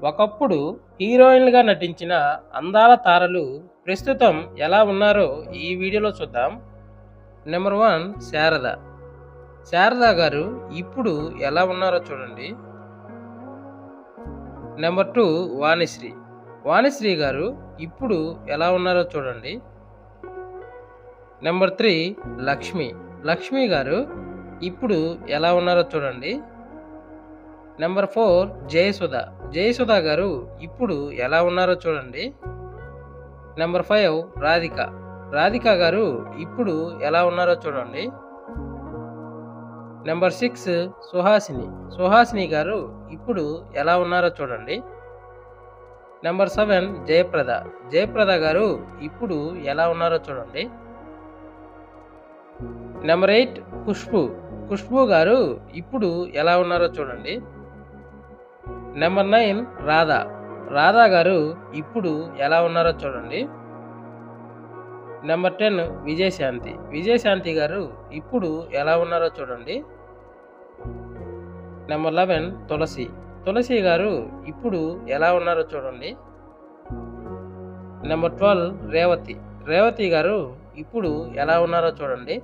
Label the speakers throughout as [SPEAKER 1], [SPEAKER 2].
[SPEAKER 1] ఒకప్పుడు హీరోయిన్లుగా నటించిన అందాల తారలు ప్రస్తుతం ఎలా ఉన్నారో ఈ వీడియోలో చూద్దాం. నెంబర్ 1 శారద. శారద గారు ఇప్పుడు ఎలా ఉన్నారో చూడండి. నెంబర్ 2 వాణిశ్రీ. వాణిశ్రీ గారు ఇప్పుడు ఎలా ఉన్నారో చూడండి. నెంబర్ 3 లక్ష్మి. లక్ష్మి గారు ఇప్పుడు ఎలా ఉన్నారో చూడండి. నెంబర్ 4 జయసుధ. జయసుధ గారు ఇప్పుడు ఎలా ఉన్నారో చూడండి. నెంబర్ 5 రాధిక. రాధిక గారు ఇప్పుడు ఎలా ఉన్నారో చూడండి. నెంబర్ 6 సుహాసిని. సుహాసిని గారు ఇప్పుడు ఎలా ఉన్నారో చూడండి. నెంబర్ 7 జయప్రద. జయప్రద గారు ఇప్పుడు ఎలా ఉన్నారో చూడండి. నెంబర్ 8 ఖుష్బు. ఖుష్బు గారు ఇప్పుడు ఎలా ఉన్నారో చూడండి. నెంబర్ 9 రాధా. రాధా గారు ఇప్పుడు ఎలా ఉన్నారో చూడండి. నెంబర్ 10 విజయశాంతి. విజయశాంతి గారు ఇప్పుడు ఎలా ఉన్నారో చూడండి. నెంబర్ 11 తులసి. తులసి గారు ఇప్పుడు ఎలా ఉన్నారో చూడండి. నెంబర్ 12 రేవతి. రేవతి గారు ఇప్పుడు ఎలా ఉన్నారో చూడండి.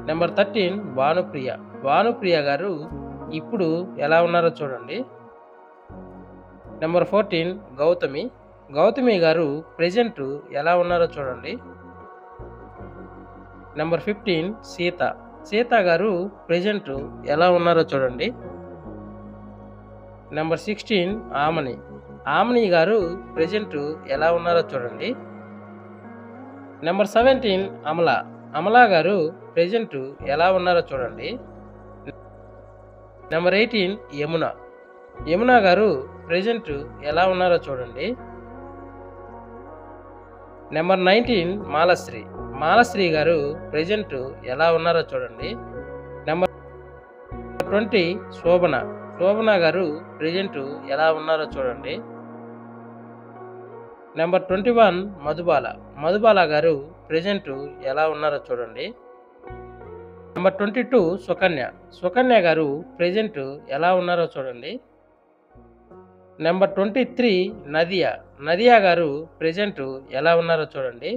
[SPEAKER 1] నెంబర్ 13 భానుప్రియ. భానుప్రియ గారు ఇప్పుడు ఎలా ఉన్నారో చూడండి. నెంబర్ 14 గౌతమి. గౌతమి గారు ప్రెజెంట్ ఎలా ఉన్నారో చూడండి. నెంబర్ 15 సీత. సీత గారు ప్రెజెంట్ ఎలా ఉన్నారో చూడండి. నెంబర్ 16 ఆమని. ఆమని గారు ప్రెజెంట్ ఎలా ఉన్నారో చూడండి. నెంబర్ 17 అమల. అమలా గారు ప్రెజెంట్ ఎలా ఉన్నారో చూడండి. నెంబర్ 18 యమున. యమున గారు ప్రెజెంట్ ఎలా ఉన్నారో చూడండి. నెంబర్ 19 మాలశ్రీ. మాలశ్రీ గారు ప్రెజెంట్ ఎలా ఉన్నారో చూడండి. నెంబర్ 20 శోభన. శోభన గారు ప్రెజెంట్ ఎలా ఉన్నారో చూడండి. నెంబర్ 21 మధుబాల. మధుబాల గారు ప్రెజెంట్ ఎలా ఉన్నారో చూడండి. నెంబర్ 22 సుకన్య. సుకన్య గారు ప్రెజెంట్ ఎలా ఉన్నారో చూడండి. నెంబర్ 23 నదియా. నదియా గారు ప్రెజెంట్ ఎలా ఉన్నారో చూడండి.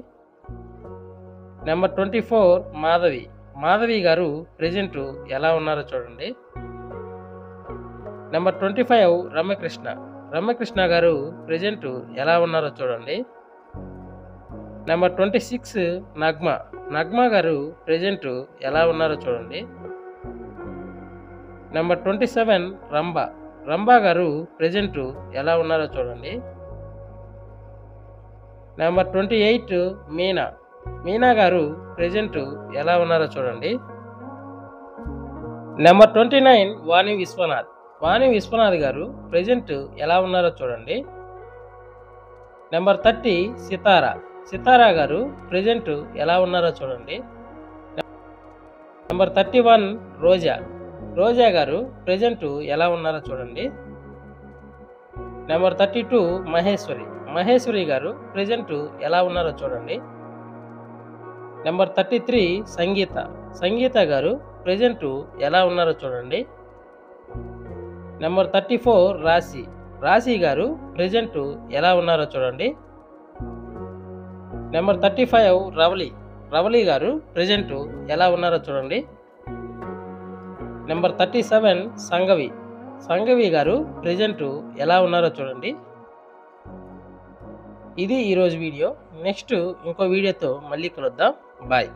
[SPEAKER 1] నెంబర్ 24 మాధవి. మాధవి గారు ప్రెజెంట్ ఎలా ఉన్నారో చూడండి. నెంబర్ 25 రమ్యకృష్ణ. రమ్యకృష్ణ గారు ప్రెజెంట్ ఎలా ఉన్నారో చూడండి. నెంబర్ 26 నగ్మ. నగ్మ గారు ప్రెజెంట్ ఎలా ఉన్నారో చూడండి. నెంబర్ 27 రంభ. రంభ గారు ప్రెజెంట్ ఎలా ఉన్నారో చూడండి. నెంబర్ 28 మీనా. మీనా గారు ప్రెజెంట్ ఎలా ఉన్నారో చూడండి. నెంబర్ 29 వాణి విశ్వనాథ్. వాణి విశ్వనాథ్ గారు ప్రెజెంట్ ఎలా ఉన్నారో చూడండి. నెంబర్ 30 సితారా. సితారా గారు ప్రెజెంట్ ఎలా ఉన్నారో చూడండి. నెంబర్ 31 రోజా. రోజా గారు ప్రెజెంట్ ఎలా ఉన్నారో చూడండి. నెంబర్ 32 మహేశ్వరి. మహేశ్వరి గారు ప్రెజెంట్ ఎలా ఉన్నారో చూడండి. నెంబర్ 33 సంగీత. సంగీత గారు ప్రెజెంట్ ఎలా ఉన్నారో చూడండి. నెంబర్ 34 రాశి. రాశి గారు ప్రెజెంట్ ఎలా ఉన్నారో చూడండి. నెంబర్ 35 రవలి. రవలి గారు ప్రెజెంట్ ఎలా ఉన్నారో చూడండి. నెంబర్ 37 సంగవి. సంగవి గారు ప్రెజెంట్ ఎలా ఉన్నారో చూడండి. ఇది ఈరోజు వీడియో. నెక్స్ట్ ఇంకో వీడియోతో మళ్ళీ కలుద్దాం. బాయ్.